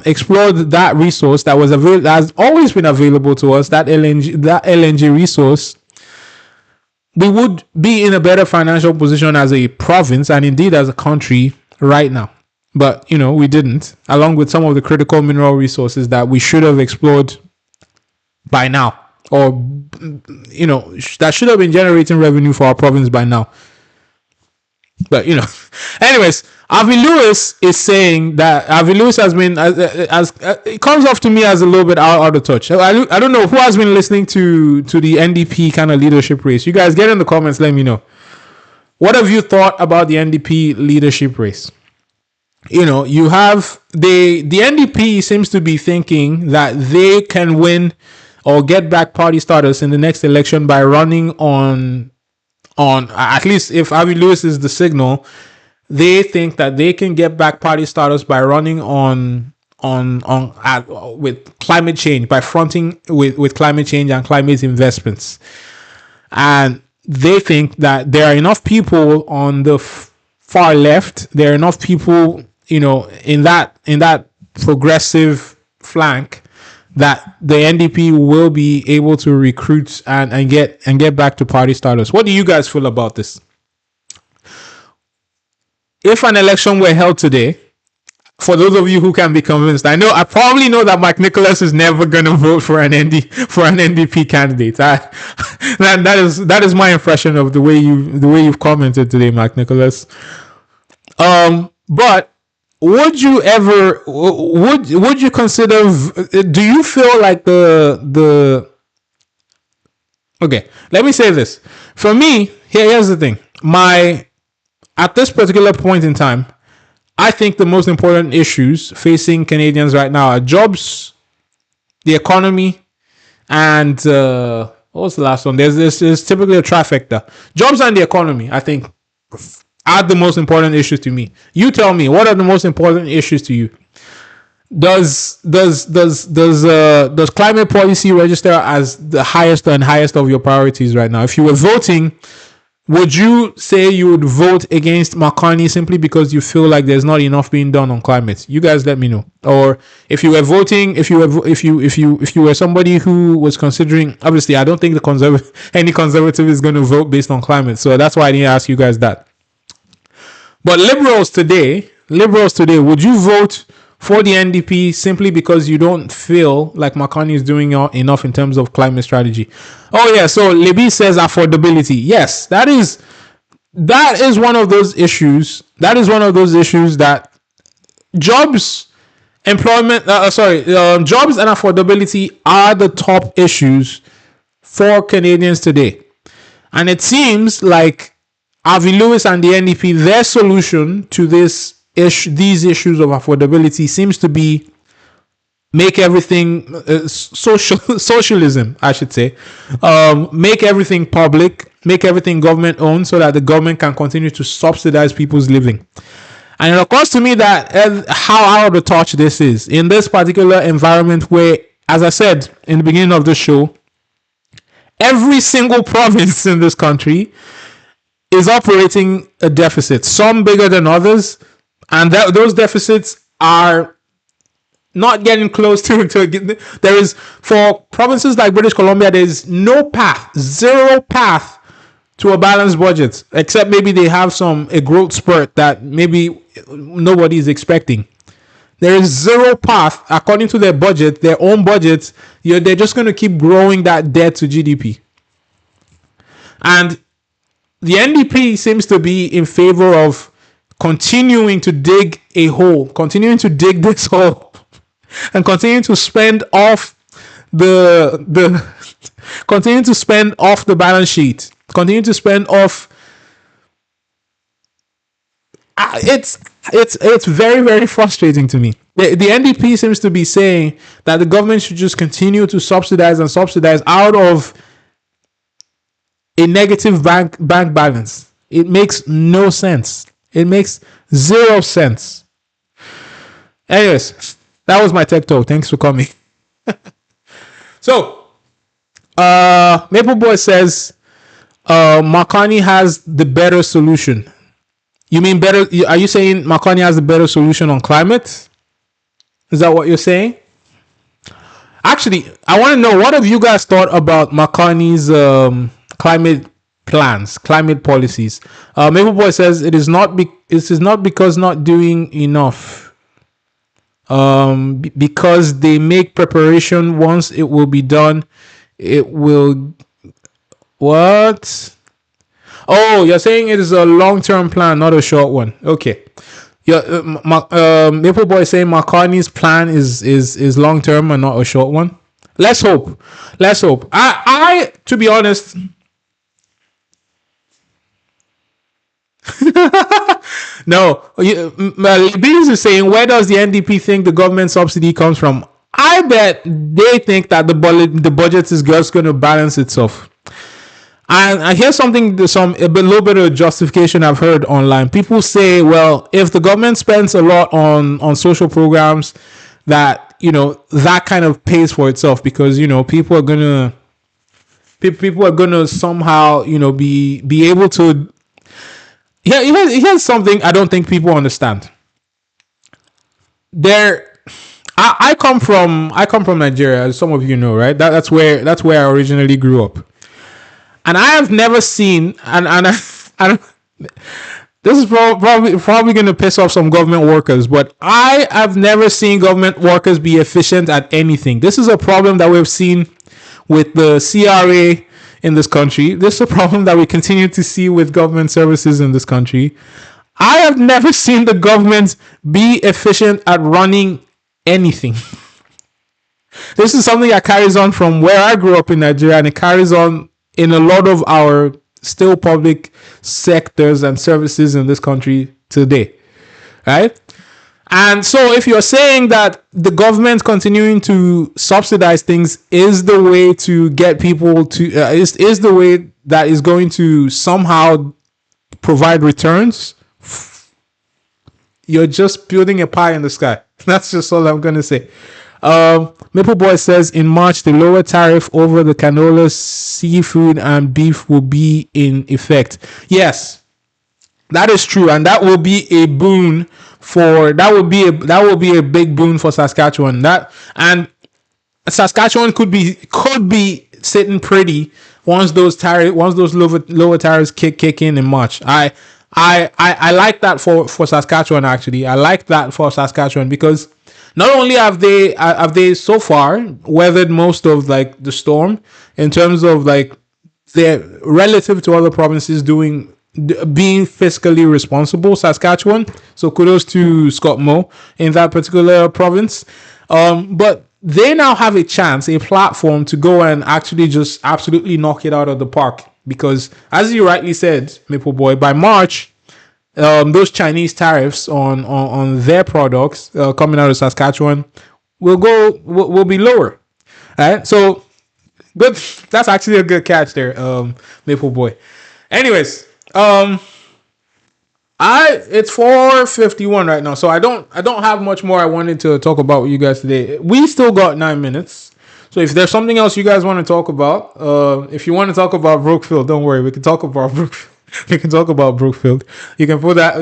explored that resource that has always been available to us, that LNG resource, we would be in a better financial position as a province and indeed as a country right now. But we didn't, along with some of the critical mineral resources that we should have explored by now, or that should have been generating revenue for our province by now. But anyways, Avi Lewis is saying that Avi Lewis has been it comes off to me as a little bit out of touch. I don't know who has been listening to the NDP kind of leadership race. You guys get in the comments, let me know. What have you thought about the NDP leadership race? You have the NDP seems to be thinking that they can win or get back party status in the next election by running on at least if Avi Lewis is the signal, they think that they can get back party status by running with climate change, by fronting with climate change and climate investments. And they think that there are enough people on the far left, there are enough people, in that progressive flank, that the NDP will be able to recruit and get back to party status. What do you guys feel about this? If an election were held today, for those of you who can be convinced, I probably know that Mike Nicholas is never going to vote for an NDP candidate. That is my impression of the way you've commented today, Mike Nicholas. But would you consider? Do you feel like the? Okay, let me say this. For me, here's the thing. At this particular point in time, I think the most important issues facing Canadians right now are jobs, the economy, and what was the last one? There's typically a trifecta. Jobs and the economy, I think, are the most important issues to me. You tell me, what are the most important issues to you? Does climate policy register as the highest of your priorities right now? If you were voting, would you say you would vote against McCartney simply because you feel like there's not enough being done on climate? You guys let me know. Or if you were voting, if you were somebody who was considering, obviously I don't think any conservative is going to vote based on climate, so that's why I didn't ask you guys that. But liberals today, would you vote for the NDP simply because you don't feel like Makani is doing enough in terms of climate strategy? Oh yeah, so Libby says affordability. Yes, that is one of those issues. That is one of those issues that jobs, employment, jobs and affordability are the top issues for Canadians today. And it seems like Avi Lewis and the NDP, their solution to these issues of affordability seems to be make everything socialism, I should say. Make everything public, make everything government owned so that the government can continue to subsidize people's living. And it occurs to me that how out of touch this is in this particular environment where, as I said in the beginning of the show, every single province in this country is operating a deficit, some bigger than others, and those deficits are not getting close to there is, for provinces like British Columbia, there's zero path to a balanced budget, except maybe they have a growth spurt that maybe nobody is expecting. There is zero path according to their budget, their own budget. They're just going to keep growing that debt to GDP. And the NDP seems to be in favor of continuing to dig this hole, and continue to spend off continue to spend off the balance sheet, continue to spend off. It's very, very frustrating to me. The NDP seems to be saying that the government should just continue to subsidize out of a negative bank balance. It makes no sense. It makes zero sense. Anyways, that was my tech talk. Thanks for coming. So, Maple Boy says Makani has the better solution. You mean better? Are you saying Makani has a better solution on climate? Is that what you're saying? Actually, I want to know, what have you guys thought about Makani's climate plans, climate policies? Maple Boy says it is not because not doing enough. Because they make preparation, once it will be done, it will. What? Oh, you're saying it is a long-term plan, not a short one. Okay. Maple Boy saying Makani's plan is long-term and not a short one. Let's hope. I to be honest. No, Beans is saying, where does the NDP think the government subsidy comes from? I bet they think that the budget is just going to balance itself. And I hear a little bit of justification I've heard online. People say, well, if the government spends a lot on social programs, that that kind of pays for itself, because people are gonna somehow be able to. Yeah, here's something I don't think people understand. I come from Nigeria, as some of you know, right? That's where I originally grew up. And I have never seen, and I don't, this is probably going to piss off some government workers, but I have never seen government workers be efficient at anything. This is a problem that we've seen with the CRA in this country. This is a problem that we continue to see with government services in this country. I have never seen the government be efficient at running anything. This is something that carries on from where I grew up in Nigeria, and it carries on in a lot of our still public sectors and services in this country today, right? And so if you're saying that the government continuing to subsidize things is the way to get people to, is the way that is going to somehow provide returns, you're just building a pie in the sky. That's just all I'm going to say. Maple Boy says in March, the lower tariff over the canola, seafood, and beef will be in effect. Yes, that is true, and that will be a boon that will be a big boon for Saskatchewan. And Saskatchewan could be sitting pretty once those lower tariffs kick in March. I like that for Saskatchewan. Actually, I like that for Saskatchewan because not only have they so far weathered most of like the storm in terms of like they're relative to other provinces being fiscally responsible, Saskatchewan. So kudos to Scott Moe in that particular province. But they now have a chance, a platform to go and actually just absolutely knock it out of the park. Because as you rightly said, Maple Boy, by March, those Chinese tariffs on their products coming out of Saskatchewan will be lower. Right? So good. That's actually a good catch there, Maple Boy. Anyways, it's 4:51 right now, so I don't have much more I wanted to talk about with you guys today. We still got 9 minutes. So if there's something else you guys want to talk about, if you want to talk about Brookfield, don't worry, we can talk about Brookfield. We can talk about Brookfield. You can put that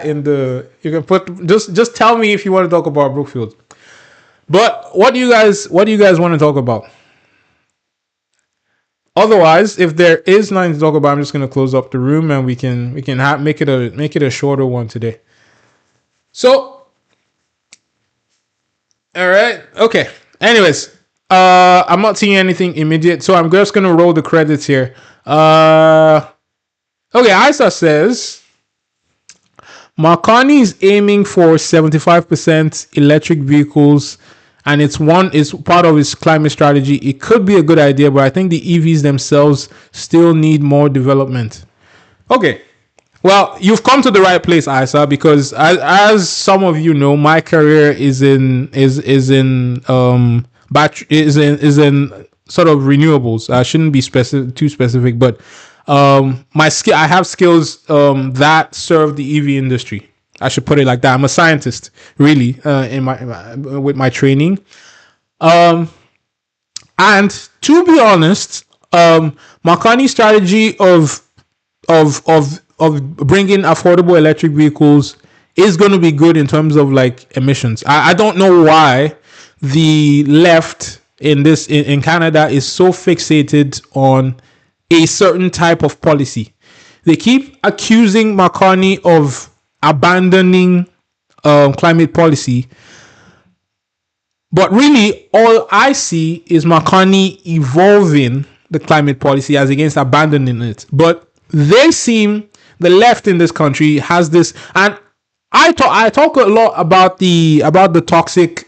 in the. You can put just tell me if you want to talk about Brookfield. But what do you guys want to talk about? Otherwise, if there is nothing to talk about, I'm just gonna close up the room and we can make it a shorter one today. So, all right, okay. Anyways, I'm not seeing anything immediate, so I'm just gonna roll the credits here. Okay, Isa says Marconi is aiming for 75% electric vehicles, and it's part of his climate strategy. It could be a good idea, but I think the EVs themselves still need more development. Okay, well, you've come to the right place, Isa, because as some of you know, my career is in sort of renewables. I shouldn't be too specific, but I have skills that serve the EV industry. I should put it like that. I'm a scientist, really, with my training. And to be honest, Marconi's strategy of bringing affordable electric vehicles is going to be good in terms of like emissions. I don't know why the left in Canada is so fixated on a certain type of policy. They keep accusing Marconi of abandoning climate policy, but really all I see is Marconi evolving the climate policy as against abandoning it. But the left in this country has this, and I talk a lot about the toxic,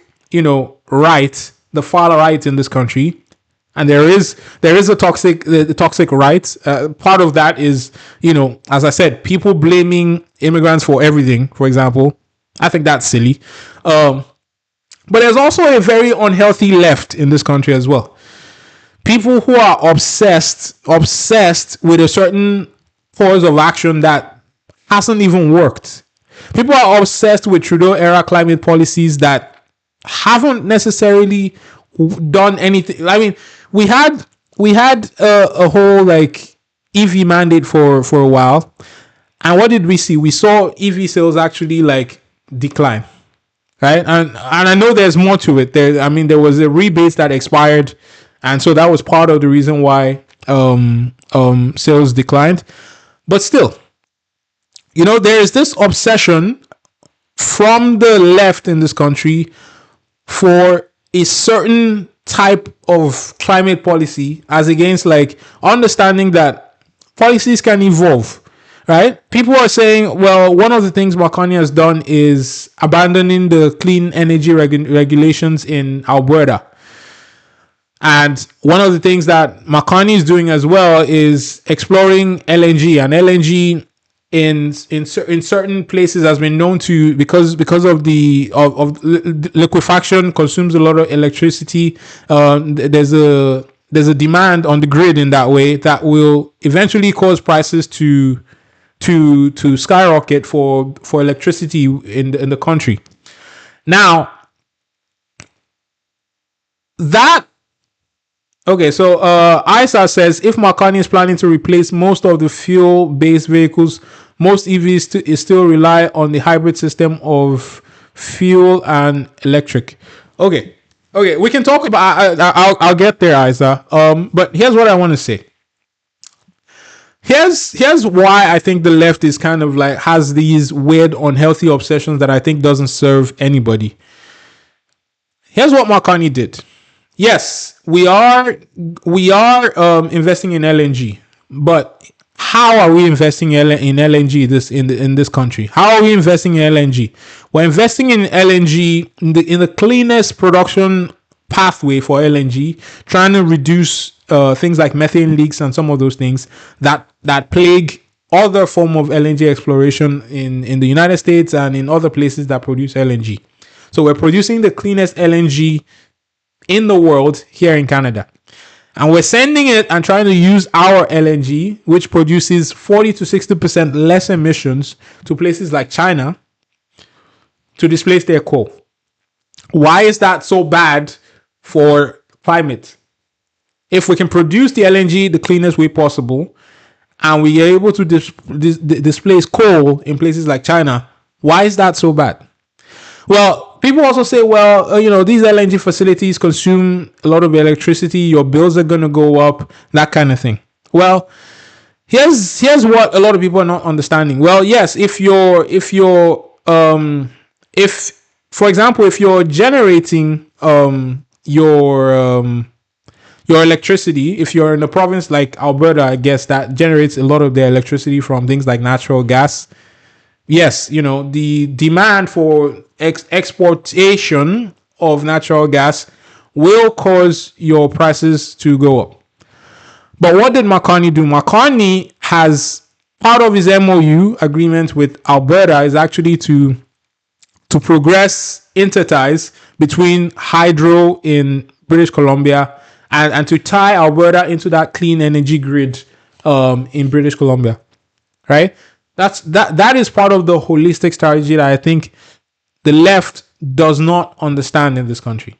right, the far right in this country. And there is a toxic right. Part of that is, as I said, people blaming immigrants for everything, for example. I think that's silly. But there's also a very unhealthy left in this country as well. People who are obsessed with a certain course of action that hasn't even worked. People are obsessed with Trudeau era climate policies that haven't necessarily done anything. I mean, we had a whole like EV mandate for a while, and what did we see? We saw EV sales actually like decline, right? And I know there's more to it. There was a rebate that expired, and so that was part of the reason why sales declined. But still, there is this obsession from the left in this country for a certain type of climate policy as against like understanding that policies can evolve, right? People are saying, well, one of the things Marconi has done is abandoning the clean energy regulations in Alberta. And one of the things that Marconi is doing as well is exploring LNG, and LNG in certain places has been known to, because of the liquefaction, consumes a lot of electricity. There's a demand on the grid in that way that will eventually cause prices to skyrocket for electricity in the country. Now that okay, so ISA says if Marconi is planning to replace most of the fuel-based vehicles, most EVs still rely on the hybrid system of fuel and electric. Okay, we can talk about. I'll get there, Isa. But here's what I want to say. here's why I think the left is kind of like has these weird unhealthy obsessions that I think doesn't serve anybody. Here's what Marconi did. Yes, we are investing in LNG, but how are we investing in LNG in this country? How are we investing in LNG? We're investing in LNG in the cleanest production pathway for LNG, trying to reduce things like methane leaks and some of those things that plague other form of LNG exploration in the United States and in other places that produce LNG. So we're producing the cleanest LNG in the world here in Canada. And we're sending it and trying to use our LNG, which produces 40 to 60% less emissions, to places like China to displace their coal. Why is that so bad for climate? If we can produce the LNG the cleanest way possible, and we are able to displace coal in places like China, why is that so bad? Well, people also say, these LNG facilities consume a lot of electricity. Your bills are going to go up, that kind of thing. Well, here's what a lot of people are not understanding. Well, yes, if for example, if you're generating your electricity, if you're in a province like Alberta, I guess, that generates a lot of their electricity from things like natural gas. Yes, the demand for exportation of natural gas will cause your prices to go up. But what did Marconi do? Marconi has part of his MOU agreement with Alberta is actually to progress interties between hydro in British Columbia and to tie Alberta into that clean energy grid in British Columbia, right? That is part of the holistic strategy that I think the left does not understand in this country.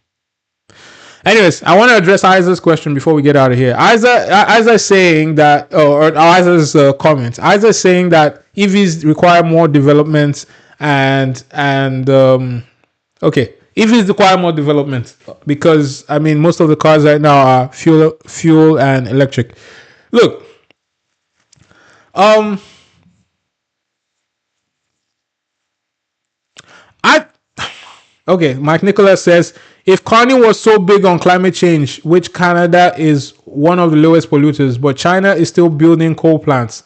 Anyways, I want to address Isaac's question before we get out of here. Isaac saying that, or Isaac's comments. Isaac saying that EVs require more development and EVs require more development because most of the cars right now are fuel and electric. Look, Mike Nicholas says, if Carney was so big on climate change, which Canada is one of the lowest polluters, but China is still building coal plants.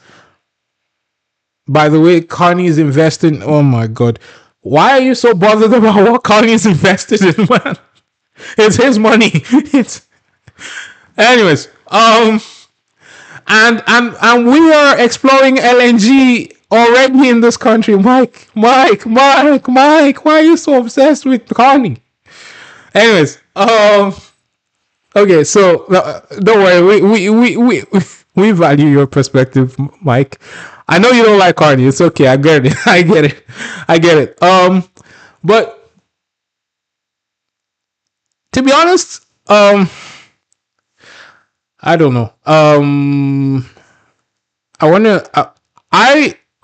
By the way, Carney is investing. Oh my God. Why are you so bothered about what Carney is invested in, man? It's his money. Anyways, and we are exploring LNG already in this country. Mike, why are you so obsessed with Carney? Anyways, okay, so don't worry, we value your perspective, Mike. I know you don't like Carney. It's okay. I get it. But to be honest, I don't know.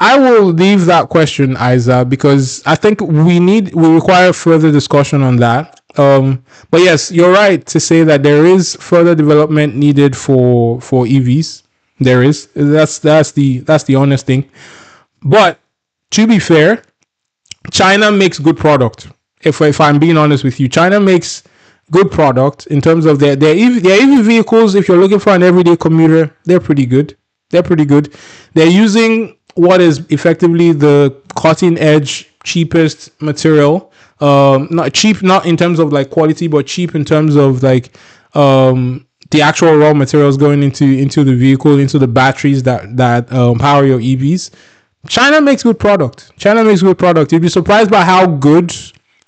I will leave that question, Isa, because I think we require further discussion on that. But yes, you're right to say that there is further development needed for EVs. There is. That's the honest thing. But to be fair, China makes good product. If I'm being honest with you, China makes good product in terms of their EV vehicles. If you're looking for an everyday commuter, they're pretty good. They're using what is effectively the cutting edge, cheapest material. Not cheap, not in terms of like quality, but cheap in terms of like the actual raw materials going into the vehicle, into the batteries that power your EVs. China makes good product. You'd be surprised by how good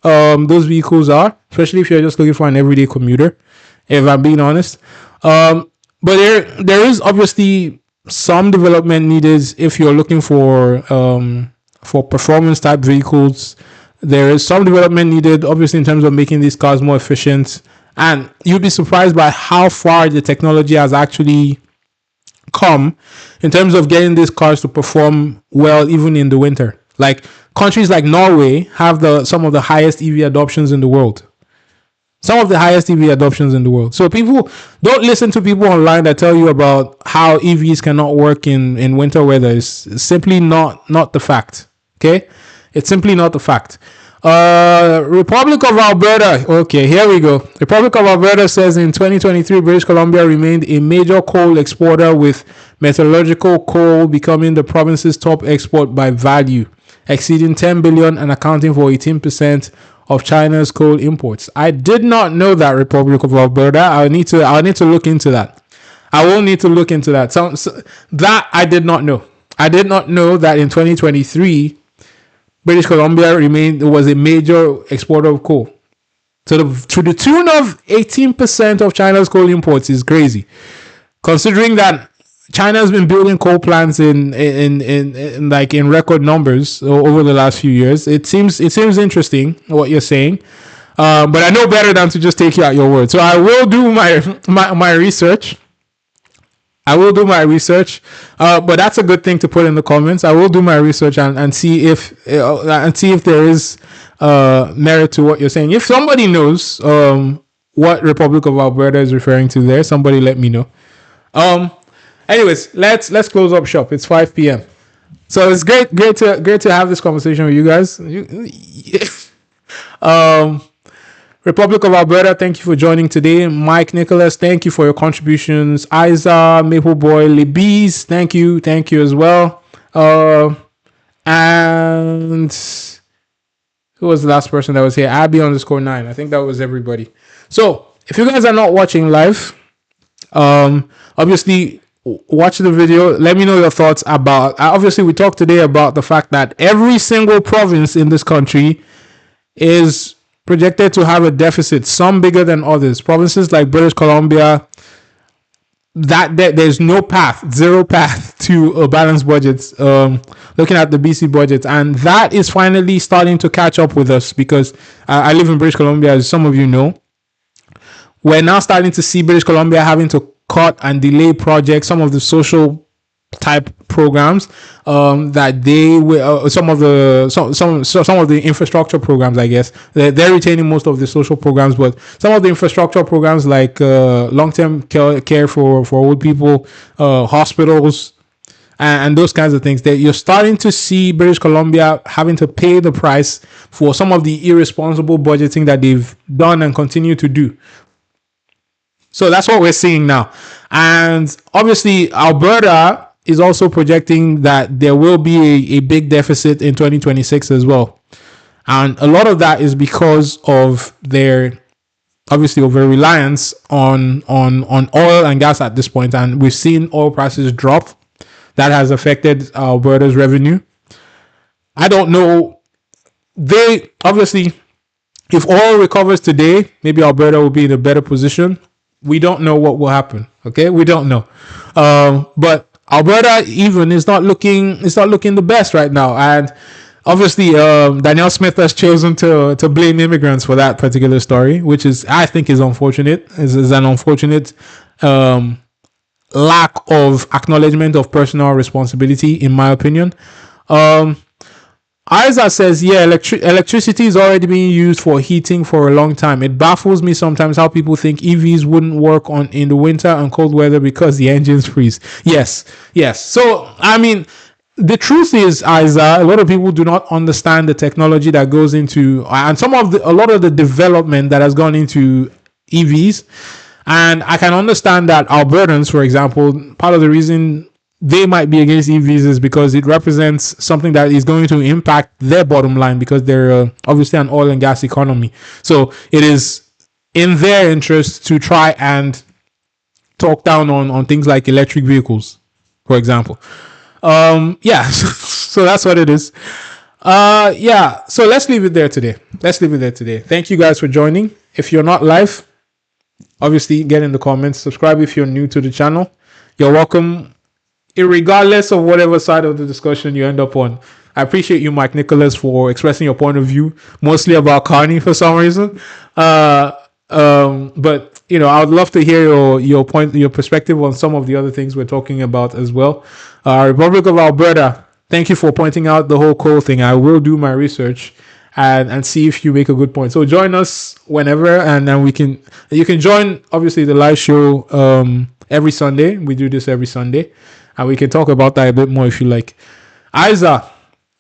those vehicles are, especially if you're just looking for an everyday commuter, if I'm being honest. But there is obviously some development needed if you're looking for performance type vehicles. There is some development needed, obviously, in terms of making these cars more efficient. And you'd be surprised by how far the technology has actually come in terms of getting these cars to perform well, even in the winter. Like countries like Norway have some of the highest EV adoptions in the world. Some of the highest EV adoptions in the world. So people, don't listen to people online that tell you about how EVs cannot work in winter weather. It's simply not the fact. Okay, it's simply not the fact. Republic of Alberta. Okay, here we go. Republic of Alberta says in 2023, British Columbia remained a major coal exporter, with metallurgical coal becoming the province's top export by value, exceeding 10 billion and accounting for 18% of China's coal imports. I did not know that, Republic of Alberta. I need to look into that. I will need to look into that. So that I did not know. I did not know that in 2023, British Columbia was a major exporter of coal. To the tune of 18% of China's coal imports is crazy. Considering that China's been building coal plants in record numbers over the last few years. It seems interesting what you're saying, but I know better than to just take you at your word. So I will do my research. But that's a good thing to put in the comments. I will do my research and see if there is merit to what you're saying. If somebody knows what Republic of Alberta is referring to there, somebody let me know. Anyways, let's close up shop. It's 5 p.m. So it's great to have this conversation with you guys. Republic of Alberta, thank you for joining today. Mike Nicholas, thank you for your contributions. Isa, Maple Boy, Libis, thank you as well. And who was the last person that was here? Abby_9. I think that was everybody. So if you guys are not watching live, obviously watch the video. Let me know your thoughts about. Obviously, we talked today about the fact that every single province in this country is projected to have a deficit, some bigger than others. Provinces like British Columbia, there's zero path to a balanced budget. Looking at the BC budget, and that is finally starting to catch up with us, because I live in British Columbia, as some of you know. We're now starting to see British Columbia having to cut and delay projects, some of the social type programs that they will, some of the infrastructure programs. I guess they're retaining most of the social programs, but some of the infrastructure programs like long-term care for old people, hospitals, and those kinds of things, that you're starting to see British Columbia having to pay the price for some of the irresponsible budgeting that they've done and continue to do. So that's what we're seeing now. And obviously, Alberta is also projecting that there will be a big deficit in 2026 as well. And a lot of that is because of their reliance on oil and gas at this point. And we've seen oil prices drop. That has affected Alberta's revenue. I don't know. If oil recovers today, maybe Alberta will be in a better position. We don't know what will happen. Okay, we don't know. But Alberta even is not looking the best right now. And obviously, Danielle Smith has chosen to blame immigrants for that particular story, which I think is unfortunate. Is an unfortunate lack of acknowledgement of personal responsibility, in my opinion. Isa says, yeah, electricity is already being used for heating for a long time. It baffles me sometimes how people think EVs wouldn't work in the winter and cold weather because the engines freeze. Yes. So, I mean, the truth is, Isa, a lot of people do not understand the technology that goes into, and a lot of the development that has gone into EVs. And I can understand that Albertans, for example, part of the reason they might be against EVs is because it represents something that is going to impact their bottom line, because they're obviously an oil and gas economy. So it is in their interest to try and talk down on things like electric vehicles, for example. So that's what it is. So let's leave it there today. Thank you guys for joining. If you're not live, obviously get in the comments, subscribe if you're new to the channel. You're welcome, regardless of whatever side of the discussion you end up on. I appreciate you, Mike Nicholas, for expressing your point of view, mostly about Carney for some reason. But I would love to hear your perspective on some of the other things we're talking about as well. Republic of Alberta, thank you for pointing out the whole coal thing. I will do my research and see if you make a good point. So join us whenever, and then you can join obviously the live show every Sunday. We do this every Sunday, and we can talk about that a bit more if you like. Isa,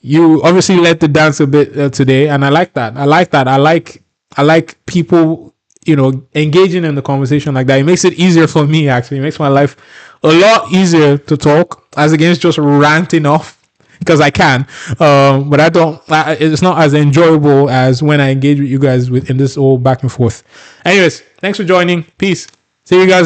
you obviously led the dance a bit today, and I like that. I like people, engaging in the conversation like that. It makes it easier for me, actually. It makes my life a lot easier to talk as against just ranting off, because I can. But it's not as enjoyable as when I engage with you guys in this whole back and forth. Anyways, thanks for joining. Peace. See you guys